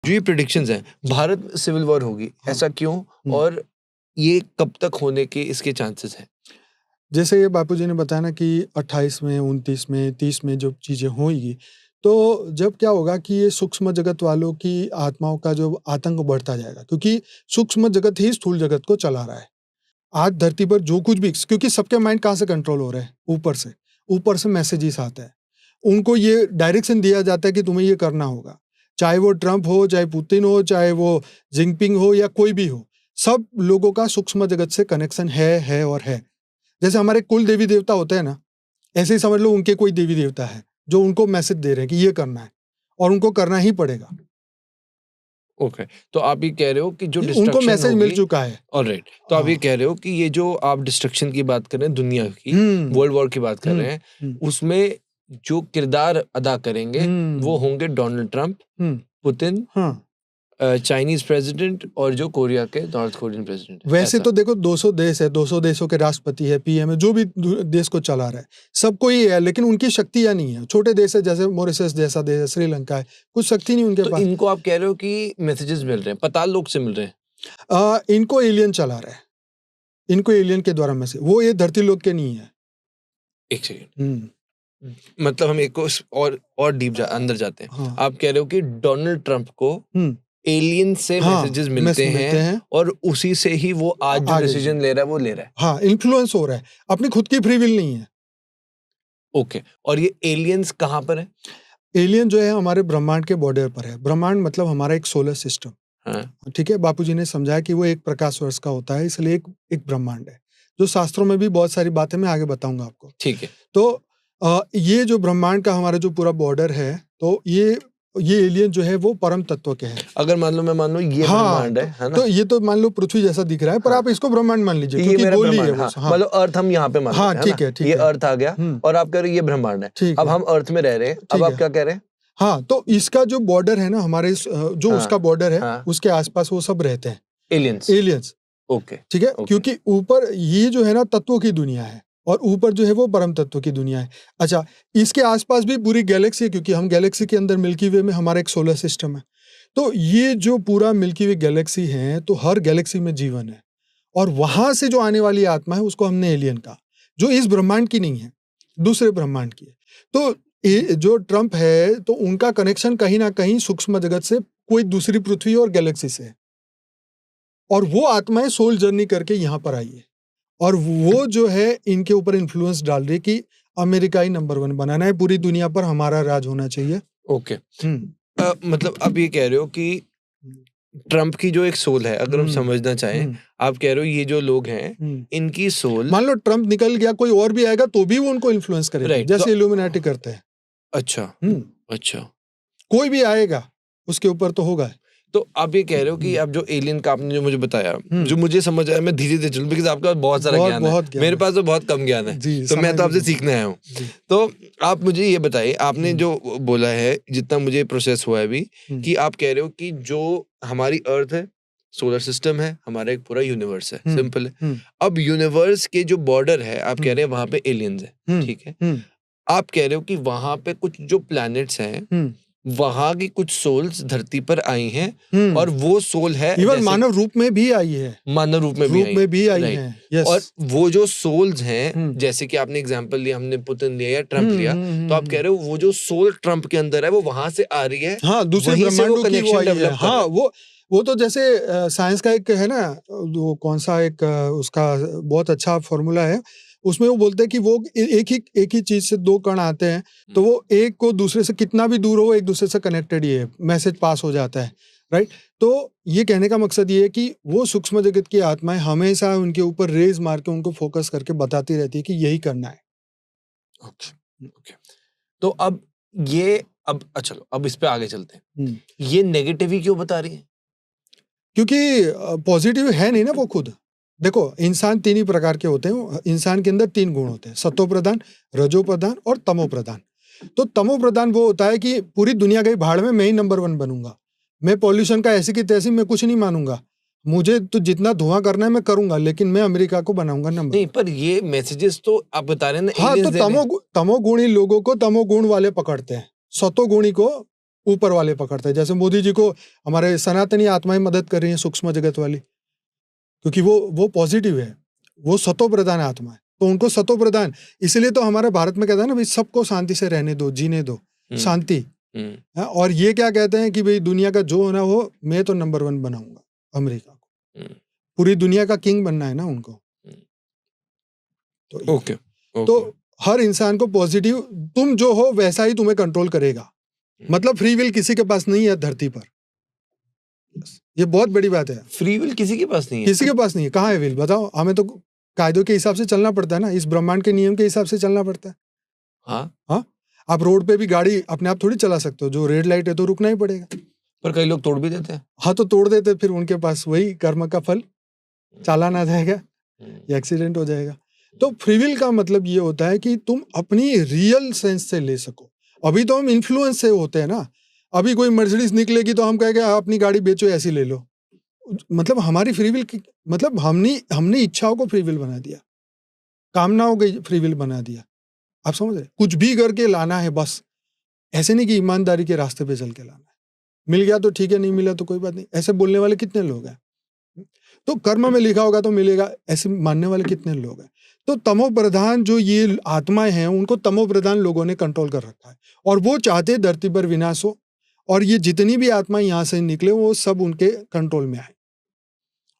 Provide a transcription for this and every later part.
जो ये प्रेडिक्शंस हैं, भारत में सिविल वॉर होगी, ऐसा क्यों और ये कब तक होने के इसके चांसेस हैं? जैसे ये बापूजी ने बताया ना कि 28 में, 29 में, 30 में जो चीज़ें होंगी, तो जब क्या होगा कि ये सूक्ष्म जगत वालों की आत्माओं का जो आतंक बढ़ता जाएगा, क्योंकि सूक्ष्म जगत ही स्थूल जगत को चला रहा है। आज धरती पर जो कुछ भी, क्योंकि सबके माइंड कहाँ से कंट्रोल हो रहे हैं? ऊपर से मैसेजेस आते हैं। उनको ये डायरेक्शन दिया जाता है कि तुम्हें ये करना होगा। चाहे वो ट्रंप हो, चाहे पुतिन हो, चाहे वो जिनपिंग हो या कोई भी हो, सब लोगों का सूक्ष्म जगत से कनेक्शन है और है। जैसे हमारे कुल देवी देवता होते हैं ना, ऐसे ही समझ लो उनके कोई देवी देवता है जो उनको मैसेज दे रहे हैं कि ये करना है और उनको करना ही पड़ेगा। ओके, तो आप ये कह रहे हो कि जो उनको डिस्ट्रक्शन मैसेज मिल चुका है। ऑलराइट, तो आप ये कह रहे हो कि ये जो आप डिस्ट्रक्शन की बात कर रहे हैं, दुनिया की वर्ल्ड वॉर की बात कर रहे हैं, उसमें जो किरदार अदा करेंगे वो होंगे Donald Trump, Putin, Chinese president और जो कोरिया के नॉर्थ कोरियन प्रेसिडेंट। वैसे तो देखो 200 देश है, 200 देशों के राष्ट्रपति है, पीएम है, जो भी देश को चला रहा है, सबको ही है, लेकिन उनकी शक्तियां नहीं है। छोटे देश है, जैसे मॉरिशस जैसा देश है, श्रीलंका है, कुछ शक्ति नहीं उनके पास। इनको आप कह रहे हो कि मैसेजेस मिल रहे हैं, पाताल लोक से मिल रहे हैं? इनको एलियन चला रहा है, इनको एलियन के द्वारा मैसेज, वो ये धरती लोक के नहीं है। एक सेकेंड, मतलब हम एक और डीप अंदर जाते हैं। आप कह रहे हो कि डोनाल्ड ट्रंप को एलियन से मैसेजेस मिलते हैं और उसी से ही वो आज जो डिसीजन ले रहा है वो ले रहा है। हाँ, इन्फ्लुएंस हो रहा है, अपनी खुद की फ्री विल नहीं है। ओके, और ये एलियंस कहाँ पर है? एलियन जो है हमारे ब्रह्मांड के बॉर्डर पर है। ब्रह्मांड मतलब हमारा एक सोलर सिस्टम, ठीक है। बापूजी ने समझाया कि वो एक प्रकाश वर्ष का होता है, इसलिए एक ब्रह्मांड है, जो शास्त्रों में भी बहुत सारी बातें मैं आगे बताऊंगा आपको। ठीक है। तो ये जो ब्रह्मांड का हमारा जो पूरा बॉर्डर है, तो ये एलियन जो है वो परम तत्व के हैं। अगर मान लो ये ब्रह्मांड है ना? तो ये तो मान लो पृथ्वी जैसा दिख रहा है, पर आप इसको ब्रह्मांड मान लीजिए, क्योंकि गोली है वो। मतलब अर्थ हम यहाँ पे मान रहे हैं, ठीक है, ये अर्थ आ गया और आप कह रहे हो ये ब्रह्मांड है। अब हम अर्थ में रह रहे हैं, अब आप क्या कह रहे हैं? हाँ, तो इसका जो बॉर्डर है ना, हमारे जो उसका बॉर्डर है, उसके आसपास वो सब रहते हैं, एलियंस। ओके, ठीक है, क्योंकि ऊपर ये जो है ना तत्वों की दुनिया है और ऊपर जो है वो परम तत्व की दुनिया है। अच्छा, इसके आसपास भी पूरी गैलेक्सी है, क्योंकि हम गैलेक्सी के अंदर मिल्की वे में हमारा एक सोलर सिस्टम है। तो ये जो पूरा मिल्की वे गैलेक्सी है, तो हर गैलेक्सी में जीवन है और वहां से जो आने वाली आत्मा है उसको हमने एलियन कहा, जो इस ब्रह्मांड की नहीं है, दूसरे ब्रह्मांड की है। तो जो ट्रंप है, तो उनका कनेक्शन कहीं ना कहीं सूक्ष्म जगत से कोई दूसरी पृथ्वी और गैलेक्सी से है, और वो आत्माएं सोल जर्नी करके यहाँ पर आई है और वो जो है इनके ऊपर इन्फ्लुएंस डाल रही है कि अमेरिका ही नंबर 1 बनाना है, पूरी दुनिया पर हमारा राज होना चाहिए। ओके, मतलब आप ये कह रहे हो कि ट्रंप की जो एक सोल है, अगर हम समझना चाहें, आप कह रहे हो ये जो लोग हैं इनकी सोल, मान लो ट्रंप निकल गया, कोई और भी आएगा तो भी वो उनको इन्फ्लुएंस करेगा, जैसे इल्यूमिनाटी करते हैं। अच्छा, कोई भी आएगा उसके ऊपर तो होगा। तो आप ये कह रहे हो कि आप जो एलियन का आपने जो मुझे बताया, जो मुझे समझ आया, मैं धीरे धीरे चलूं, बिकॉज़ आपके पास बहुत सारा ज्ञान है, मेरे पास तो बहुत कम ज्ञान है, तो मैं तो आपसे सीखने आया हूँ। तो आप मुझे ये बताइए, आपने जो बोला है, जितना मुझे प्रोसेस हुआ है अभी, कि आप कह रहे हो कि जो हमारी अर्थ है, सोलर सिस्टम है, हमारा एक पूरा यूनिवर्स है, सिंपल है। अब यूनिवर्स के जो बॉर्डर है, आप कह रहे हैं वहां पे एलियंस है, ठीक है। आप कह रहे हो कि वहां पे कुछ जो प्लैनेट्स हैं, वहां की कुछ सोल्स धरती पर आई हैं और वो सोल है, इवन मानव रूप में भी आई है, मानव रूप में भी आई है। यस। और वो जो सोल्स हैं, जैसे कि आपने एग्जांपल लिया, हमने पुतिन लिया या ट्रंप लिया, तो आप कह रहे हो वो जो सोल ट्रंप के अंदर है वो वहां से आ रही है, हाँ, दूसरे ब्रह्मांडों की वो आई है। हाँ, वो तो जैसे साइंस का एक है ना, वो कौन सा एक उसका बहुत अच्छा फॉर्मूला है, उसमें वो बोलते हैं कि वो एक ही चीज से दो कण आते हैं, तो वो एक को दूसरे से कितना भी दूर हो, एक दूसरे से कनेक्टेड ही है, मैसेज पास हो जाता है, राइट। तो ये कहने का मकसद ये है कि वो सूक्ष्म जगत की आत्माएं हमेशा उनके ऊपर रेज मार के उनको फोकस करके बताती रहती है कि यही करना है। ओके, तो अब चलो अब इस पे आगे चलते हैं। ये नेगेटिव ही क्यों बता रही है? क्योंकि पॉजिटिव है नहीं ना वो खुद। देखो, इंसान 3 ही प्रकार के होते हैं, इंसान के अंदर 3 गुण होते हैं, सत्व प्रधान, रजो प्रधान और तमो प्रधान। तो तमो प्रधान वो होता है कि पूरी दुनिया गई भाड़ में, मैं ही नंबर 1 बनूंगा, मैं पॉल्यूशन का ऐसी की तैसी, मैं कुछ नहीं मानूंगा, मुझे तो जितना धुआं करना है मैं करूंगा, लेकिन मैं अमेरिका को बनाऊंगा नंबर। नहीं, पर ये मैसेजेस तो आप बता रहे हैं ना। हाँ, तो तमोगुणी लोगों को तमोगुण वाले पकड़ते हैं, सतोगुणी को ऊपर वाले पकड़ते हैं। जैसे मोदी जी को हमारे सनातनी आत्माएं मदद कर रही हैं, सूक्ष्म जगत वाली, क्योंकि वो पॉजिटिव है, वो सतो प्रधान आत्मा है, तो उनको सतो प्रधान, इसलिए तो हमारे भारत में कहता है ना भाई सबको शांति से रहने दो, जीने दो, शांति। और ये क्या कहते हैं कि भाई दुनिया का जो होना हो, मैं तो नंबर 1 बनाऊंगा अमेरिका को, पूरी दुनिया का किंग बनना है ना उनको। तो ओके। तो हर इंसान को पॉजिटिव, तुम जो हो वैसा ही तुम्हें कंट्रोल करेगा, मतलब फ्री विल किसी के पास नहीं है धरती पर। ये बहुत बड़ी बात है, फ्री विल किसी के पास नहीं है। किसी के पास नहीं है। कहाँ है विल बताओ? हमें तो कायदों के हिसाब से चलना पड़ता है ना, इस ब्रह्मांड के नियम के हिसाब से चलना पड़ता है। हाँ, आप रोड पे भी गाड़ी अपने आप थोड़ी चला सकते हो, जो रेड लाइट है तो रुकना ही पड़ेगा। पर कई लोग तोड़ भी देते हैं। हाँ, तो तोड़ देते, फिर उनके पास वही कर्म का फल, चालान आ जाएगा या एक्सीडेंट हो जाएगा। तो फ्री विल का मतलब ये होता है कि तुम अपनी रियल सेंस से ले सको। अभी तो हम इन्फ्लुएंस से होते हैं ना, अभी कोई मर्सिडीज निकलेगी तो हम कहेंगे अपनी गाड़ी बेचो, ऐसी ले लो। मतलब हमारी फ्री विल की, मतलब हमने इच्छाओं को फ्री विल बना दिया, कामनाओं को फ्री विल बना दिया। आप समझ रहे? कुछ भी करके लाना है बस, ऐसे नहीं कि ईमानदारी के रास्ते पे चल के लाना है। मिल गया तो ठीक है, नहीं मिला तो कोई बात नहीं, ऐसे बोलने वाले कितने लोग हैं? तो कर्म में लिखा होगा तो मिलेगा, ऐसे मानने वाले कितने लोग हैं? तो तमो प्रधान जो ये आत्माएं हैं, उनको तमो प्रधान लोगों ने कंट्रोल कर रखा है, और वो चाहते धरती पर विनाश हो, और ये जितनी भी आत्माएं यहाँ से निकले वो सब उनके कंट्रोल में आए,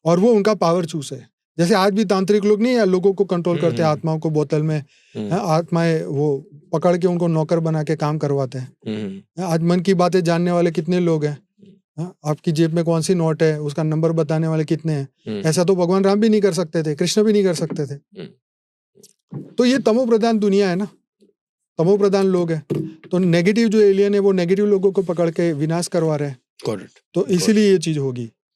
और वो उनका पावर चूस है। जैसे आज भी तांत्रिक लोग नहीं है, लोगों को कंट्रोल करते हैं, आत्माओं को बोतल में, आत्माएं वो पकड़ के उनको नौकर बना के काम करवाते हैं। आज मन की बातें जानने वाले कितने लोग हैं? आपकी जेब में कौन सी नोट है उसका नंबर बताने वाले कितने हैं? ऐसा तो भगवान राम भी नहीं कर सकते थे, कृष्ण भी नहीं कर सकते थे। तो ये तमो प्रधान दुनिया है ना, तमो प्रधान लोग हैं, तो नेगेटिव जो एलियन है वो नेगेटिव लोगों को पकड़ के विनाश करवा रहे हैं। तो इसीलिए ये चीज होगी।